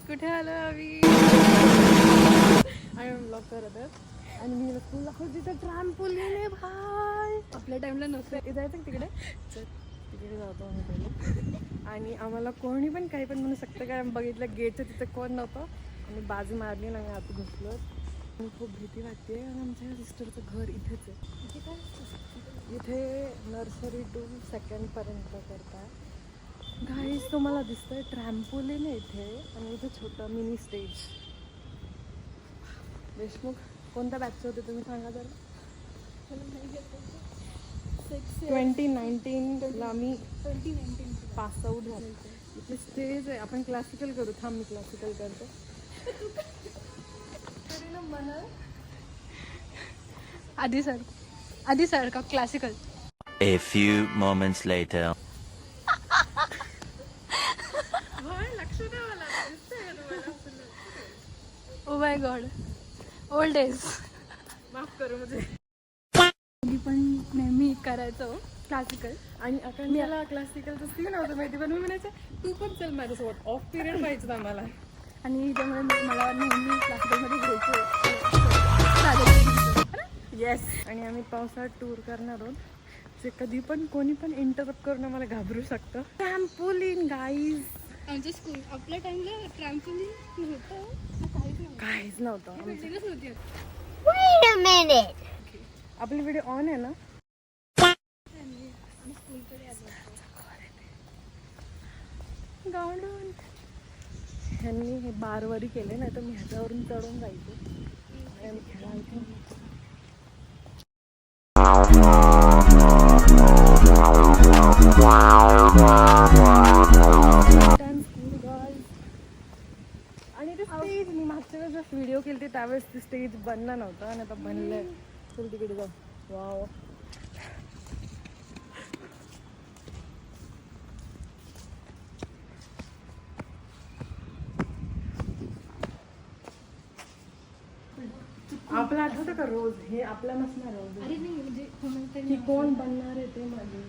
कुठे आलो आम्ही आणि ब्लॉग करत आहेत आणि मी स्कूल दाखवते तिथं ट्रॅम्पोलिन आहे भाई. आपल्या टाइमला नसतं. इथं जायचं का तिकडे? चल तिकडे जातो आम्ही पहिले. आणि आम्हाला कोणी पण काही पण म्हणू शकतं कारण बघितलं गेटचं तिथं कोण नव्हतं आणि बाजू मारली ना, आम्ही आत घुसलो. आणि खूप भीती वाटते आणि आमच्या सिस्टरचं घर इथेच आहे. इथे नर्सरी टू सेकंडपर्यंत करतात. गाईज तुम्हाला दिसतंय ट्रॅम्पोलिन आहे इथे आणि इथे छोटं मिनी स्टेज. देशमुख कोणत्या बॅचचे होते तुम्ही सांगा जरा. 2019ला मी 2019 पास आऊट झाले. इथे स्टेज आहे. आपण क्लासिकल करू. थांब मी क्लासिकल करतो. आधी सर का classical. A few moments later. Oh my god old age. माफ करू मुझे. मी पण नेहमी करायचो क्लासिकल आणि आता मी याला क्लासिकलचं स्किल नव्हतं माहिती पण मी म्हणायचं तू पण चल माझ्यासोबत. ऑफ पिरियड पाहिजे आम्हाला आणि त्यामुळे मला नेहमी क्लासिकलमध्ये घ्यायचं. येस. आणि आम्ही पावसाळ्यात टूर करणार आहोत. जे कधी पण कोणी पण इंटरप्ट करून मला घाबरू शकतं. Trampoline guys. आमच्या स्कूल आपल्या टाइमला ट्रॅम्पोलिन नव्हतं. काहीच नव्हतं. Wait a minute. आपली व्हिडिओ ऑन आहे ना. गार्डन ह्यांनी हे बारवरी केले नाही तर मी ह्याच्यावरून चढून जायचे आणि खेळायचो. आणि ते स्टेज मी मागच्या वेळेस व्हिडिओ केली त्यावेळेस ते स्टेज बनलं नव्हतं आणि आता बनलंय. चल तिकडे जाऊ. वाव. आपलं आठवतं का रोज हे आपला नसणार रोज. अरे नाही म्हणजे की कोण बनणार आहे ते माझे.